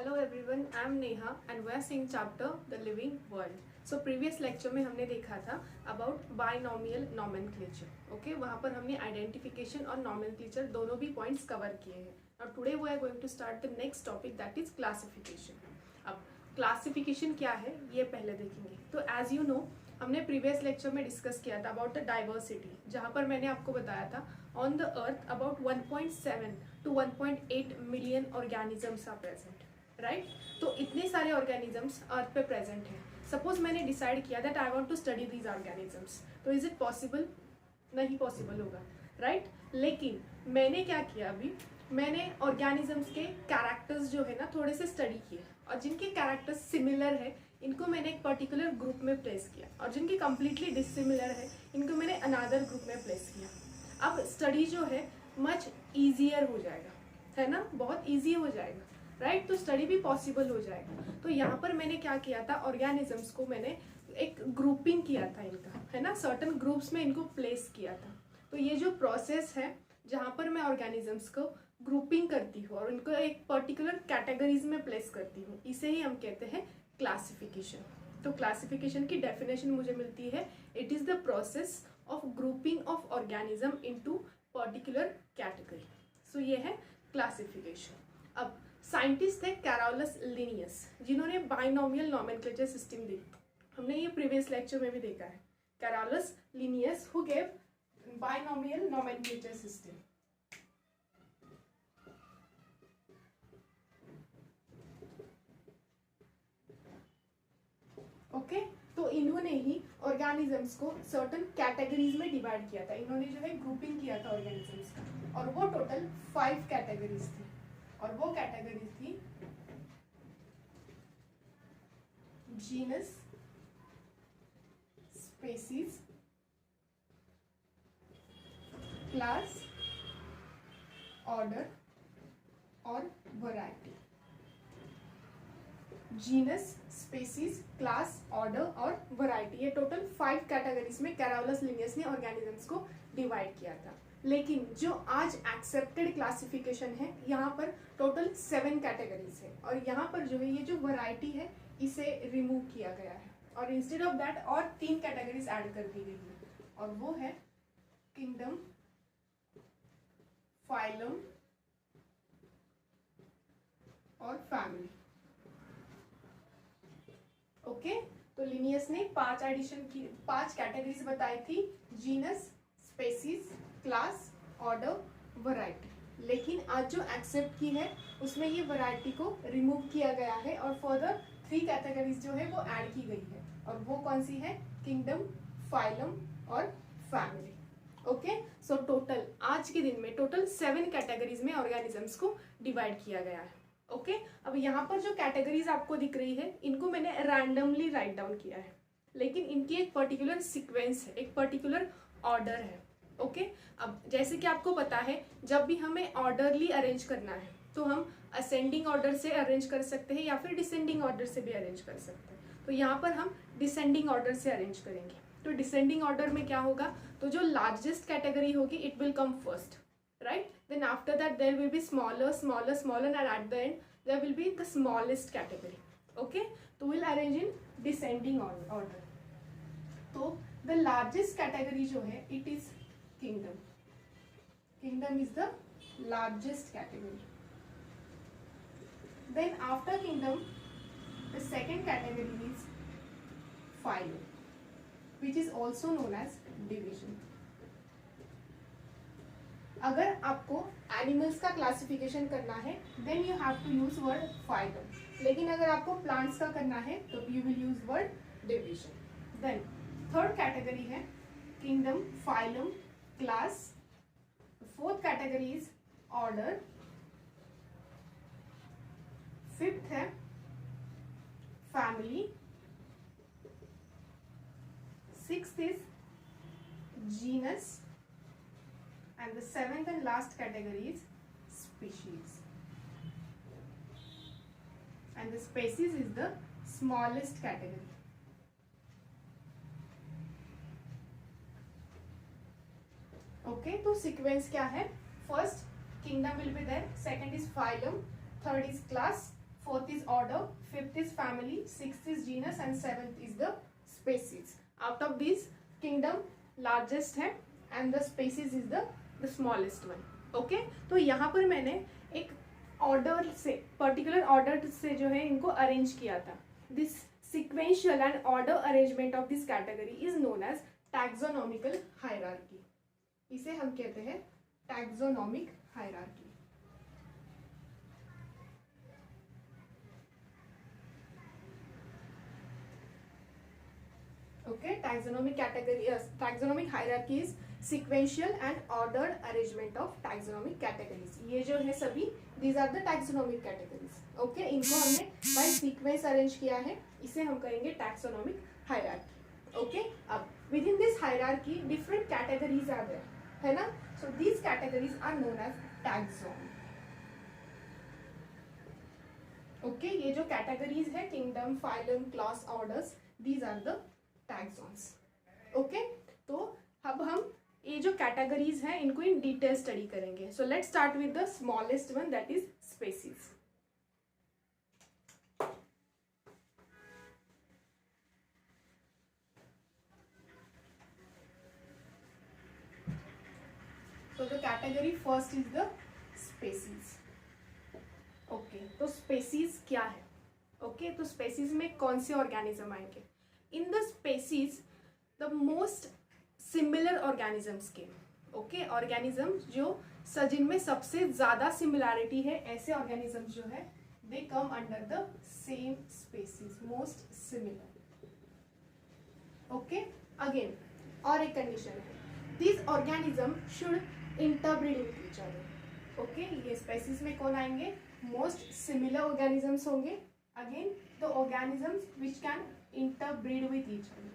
Hello everyone, I am Neha and we are seeing chapter The Living World. So previous lecture में हमने देखा था about binomial nomenclature. Okay, वहाँ पर हमने identification और nomenclature दोनों भी points cover किए हैं. Now today we are going to start the next topic that is classification. अब classification क्या है ये पहले देखेंगे. तो as you know हमने प्रीवियस लेक्चर में डिस्कस किया था अबाउट द डाइवर्सिटी, जहाँ पर मैंने आपको बताया था on the earth about 1.7 to 1.8 million organisms are present, right. तो इतने सारे ऑर्गेनिजम्स अर्थ पे प्रेजेंट हैं. सपोज मैंने डिसाइड किया that I want to study these organisms, तो इज इट पॉसिबल? नहीं पॉसिबल होगा, राइट. लेकिन मैंने क्या किया, अभी मैंने ऑर्गेनिजम्स के कैरेक्टर्स जो है ना थोड़े से स्टडी किए, और जिनके कैरेक्टर्स सिमिलर है इनको मैंने एक पर्टिकुलर ग्रुप में प्लेस किया, और जिनके कम्प्लीटली डिसिमिलर है इनको मैंने अनदर ग्रुप में प्लेस किया. अब स्टडी जो है मच ईजियर हो जाएगा, है ना, बहुत ईजी हो जाएगा, राइट. तो स्टडी भी पॉसिबल हो जाएगा. तो यहाँ पर मैंने क्या किया था, ऑर्गेनिजम्स को मैंने एक ग्रुपिंग किया था इनका, है ना, सर्टन ग्रुप्स में इनको प्लेस किया था. तो ये जो प्रोसेस है जहाँ पर मैं ऑर्गेनिजम्स को ग्रुपिंग करती हूँ और उनको एक पर्टिकुलर कैटेगरीज में प्लेस करती हूँ, इसे ही हम कहते हैं क्लासिफिकेशन. तो क्लासिफिकेशन की डेफिनेशन मुझे मिलती है, it is the process of grouping of organism into particular category. So ये है क्लासिफिकेशन. अब साइंटिस्ट थे कैरोलस लिनियस, जिन्होंने बाइनोमियल नोमेनक्लेचर सिस्टम दी. हमने ये प्रीवियस लेक्चर में भी देखा है. Carolus Linnaeus who gave binomial nomenclature system. Okay, तो इन्होंने ही ऑर्गेनिजम्स को सर्टन कैटेगरीज में डिवाइड किया था. इन्होंने जो है ग्रुपिंग किया था ऑर्गेनिजम्स का, और वो टोटल 5 कैटेगरीज थी. और वो कैटेगरीज थी जीनस, स्पेसीज, क्लास, ऑर्डर और variety. Genus, species, class, order और वैरायटी, ये टोटल 5 कैटेगरीज में कैरोलस लिनियस ने ऑर्गेनिजम्स को डिवाइड किया था. लेकिन जो आज एक्सेप्टेड क्लासिफिकेशन है यहाँ पर टोटल 7 कैटेगरीज है, और यहाँ पर जो है ये जो वैरायटी है इसे रिमूव किया गया है, और इंस्टेड ऑफ दैट और 3 कैटेगरीज ऐड कर दी गई है, और वो है किंगडम, फाइलम और फैमिली. ओके, तो लिनियस ने 5 कैटेगरीज बताई थी, genus, species, class, order, variety. लेकिन आज जो एक्सेप्ट की है उसमें ये वैरायटी को रिमूव किया गया है, और फर्दर 3 कैटेगरीज जो है वो ऐड की गई है, और वो कौन सी है, किंगडम, फाइलम और फैमिली. ओके, सो टोटल आज के दिन में टोटल 7 कैटेगरीज में ऑर्गेनिजम्स को डिवाइड किया गया है. ओके, अब यहाँ पर जो कैटेगरीज आपको दिख रही है इनको मैंने रैंडमली राइट डाउन किया है, लेकिन इनकी एक पर्टिकुलर सीक्वेंस है, एक पर्टिकुलर ऑर्डर है. ओके, अब जैसे कि आपको पता है जब भी हमें ऑर्डरली अरेंज करना है तो हम असेंडिंग ऑर्डर से अरेंज कर सकते हैं या फिर डिसेंडिंग ऑर्डर से भी अरेंज कर सकते हैं. तो यहाँ पर हम डिसेंडिंग ऑर्डर से अरेंज करेंगे. तो डिसेंडिंग ऑर्डर में क्या होगा, तो जो लार्जेस्ट कैटेगरी होगी it will come first, right? Then after that there will be smaller, and at the end there will be the smallest category. Okay, so we'll arrange in descending order. So the largest category जो है it is kingdom. Kingdom is the largest category. Then after kingdom the second category is phylum, which is also known as division. अगर आपको animals का classification करना है then you have to use word phylum, लेकिन अगर आपको plants का करना है तो you will use word division. Then third category है kingdom, phylum, class. Fourth category is order. Fifth है family. Sixth is genus. And the 7th and last category is species. And the species is the smallest category. Okay, तो sequence क्या है, first kingdom will be there, second is phylum, third is class, fourth is order, fifth is family, sixth is genus and seventh is the species. Out of these, kingdom largest है and the species is the smallest one. Okay, तो यहाँ पर मैंने एक order से, particular order से जो है इनको अरेंज किया था. This sequential and order arrangement of this category is known as taxonomical hierarchy. इसे हम कहते हैं taxonomic hierarchy. Okay, taxonomic hierarchy is sequential and ordered arrangement of taxonomic categories. ये जो है सभी, these are the taxonomic categories. Okay, इनको हमने by sequence arrange किया है, इसे हम कहेंगे taxonomic hierarchy. Okay, अब within this hierarchy different categories are there, है ना? So these categories are known as taxon. Okay, ये जो categories है, kingdom, phylum, class, orders, these are the taxons. Okay, तो अब हम ये जो categories हैं इनको in detail study करेंगे. So let's start with the smallest one, that is species. So the category first is the species. Okay, तो species क्या है? Okay, तो species में कौन से organism आएंगे? In the species, the most similar organisms came. Okay, organisms जो जिनमें सबसे ज़्यादा similarity है, ऐसे organisms जो है, they come under the same species, most similar. Okay, again, और एक condition है, these organisms should interbreed with each other. Okay, ये species में कौन आएंगे? Most similar organisms होंगे. Again, the organisms which can interbreed with each other.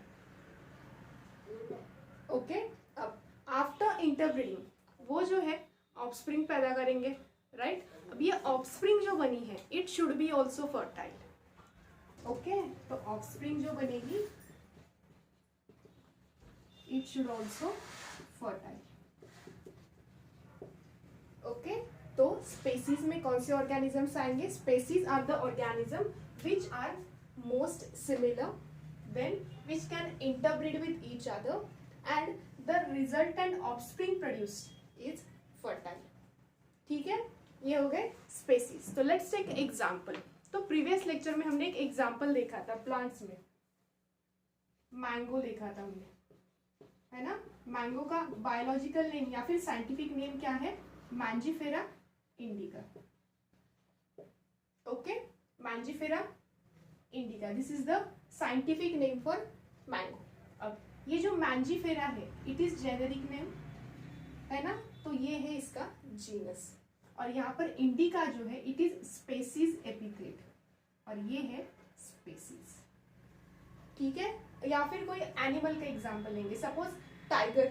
Okay, अब after interbreeding वो जो है offspring पैदा करेंगे, right? अब ये offspring जो बनी है, it should be also fertile. Okay, तो offspring जो बनेगी, it should also fertile. Okay, तो species में कौन से organisms आएंगे? Species are the organism which are most similar, then which can interbreed with each other, and the resultant offspring produced is fertile. ठीक है, ये हो गए species. तो let's take example. तो previous lecture में हमने एक example देखा था plants में, mango देखा था हमने, है ना? mango का biological name या फिर scientific name क्या है? Mangifera indica. Okay, Mangifera indica. This is the scientific name for mango. अब ये जो Mangifera है, it is generic name, है ना? तो ये है इसका genus. और यहाँ पर indica जो है, it is species epithet. और ये है species. ठीक है? या फिर कोई animal का example लेंगे. Suppose tiger.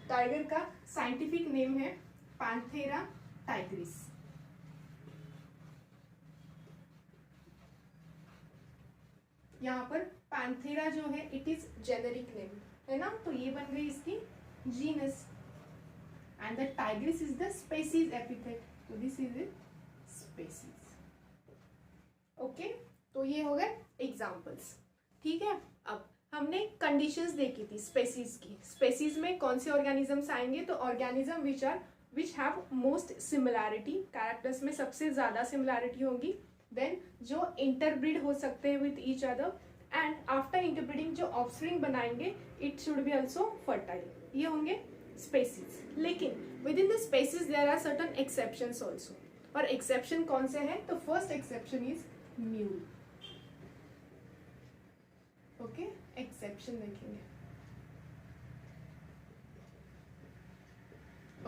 Tiger का scientific name है Panthera tigris. यहाँ पर पैंथेरा जो है इट इज जेनेरिक नेम, है ना? तो ये बन गई इसकी genus, and the tigris is the species epithet, तो this is it species. Okay, तो ये हो गए एग्जांपल्स. ठीक है, अब हमने कंडीशंस देखी थी स्पेसीज की. स्पेसीज में कौन से ऑर्गेनिजम्स आएंगे? तो organism which have most similarity, characters में सबसे ज़्यादा सिमिलैरिटी होगी, देन जो इंटरब्रीड हो सकते हैं with each other, and after interbreeding जो ऑफस्प्रिंग बनाएंगे it should be also fertile. ये होंगे स्पेसीज. लेकिन within the species there are certain exceptions also. और एक्सेप्शन कौन से हैं? तो first exception is mule. Okay, exception देखेंगे.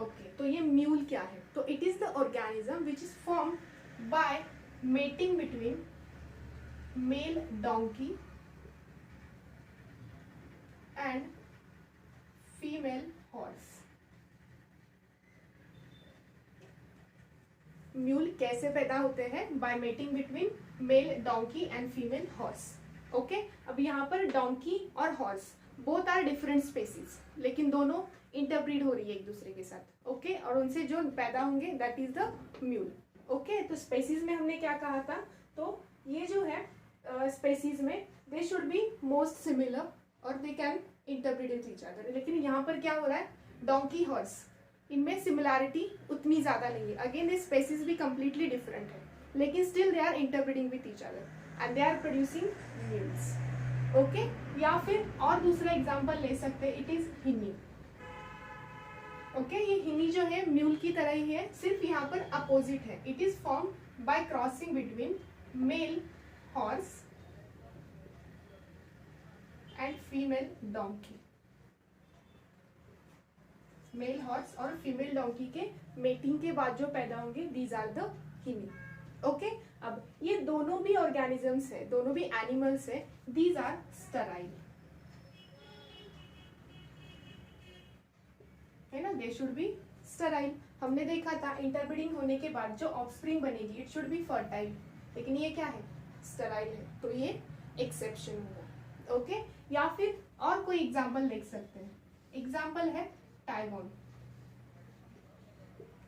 ओके, तो ये म्यूल क्या है? तो it is the organism which is form by mating between male donkey and female horse. Mule कैसे पैदा होते हैं? By mating between male donkey and female horse. Okay, अब यहाँ पर डोंकी और horse both are different species, लेकिन दोनों इंटरब्रीड हो रही है एक दूसरे के साथ. ओके, और उनसे जो पैदा होंगे that is the mule. Okay, तो स्पेसीज में हमने क्या कहा था? तो ये जो है स्पेसीज में they should be most similar और they can interpret with each other. लेकिन यहाँ पर क्या हो रहा है, डोंकी हॉर्स इनमें सिमिलैरिटी उतनी ज़्यादा नहीं है। अगेन ये स्पेसीज भी कम्प्लीटली डिफरेंट है, लेकिन still they are interpreting with each other and they are producing mules. Okay, या फिर और दूसरा एग्जाम्पल ले सकते हैं, इट इज हिनी। ओके, ये हिनी जो है म्यूल की तरह ही है, सिर्फ यहाँ पर अपोजिट है। It is form by crossing between male horse and female donkey. Male horse और फीमेल डोंकी के मेटिंग के बाद जो पैदा होंगे, these are the hinny. Okay, अब ये दोनों भी ऑर्गेनिजम्स है, दोनों भी एनिमल्स है, दीज आर स्टराइल, है ना, दे शुड बी स्टराइल। हमने देखा था इंटरब्रीडिंग होने के बाद जो ऑफस्प्रिंग बनेगी इट शुड बी फर्टाइल, लेकिन ये क्या है, स्टराइल है, तो ये एक्सेप्शन होगा। ओके, या फिर और कोई एग्जाम्पल देख सकते हैं, एग्जाम्पल है टाइगोन।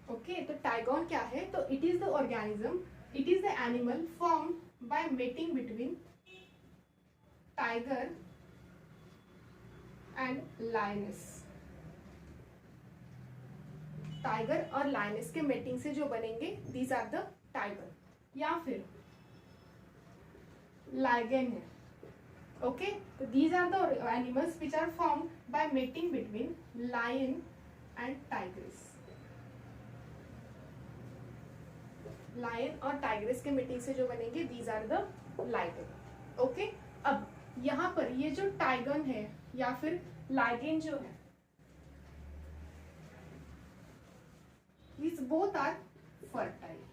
ओके, तो टाइगोन क्या है, तो it is the organism, it is the animal form by mating between tiger and lioness. Tiger और लायनेस के मेटिंग से जो बनेंगे दीज आर द टाइगर। या फिर लाइगन है। ओके, तो these are the animals which are form by mating between lion and tigress. Lion और टाइग्रेस के मीटिंग से जो बनेंगे दीज आर द लाइगन। ओके, अब यहाँ पर ये जो टाइगन है या फिर लाइगन जो है, these both are fertile,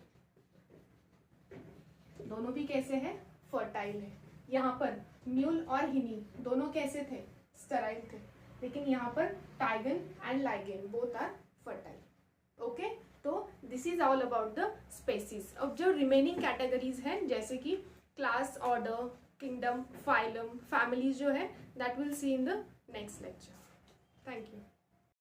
दोनों भी कैसे हैं, फर्टाइल है। यहाँ पर म्यूल और हिनी दोनों कैसे थे, स्टराइल थे, लेकिन यहाँ पर टाइगन एंड लाइगन बोथ आर फर्टाइल। ओके, तो this is all about the species. अब जो रिमेनिंग कैटेगरीज हैं जैसे कि class, order, kingdom, phylum, families जो है, that will see in the next lecture. Thank you.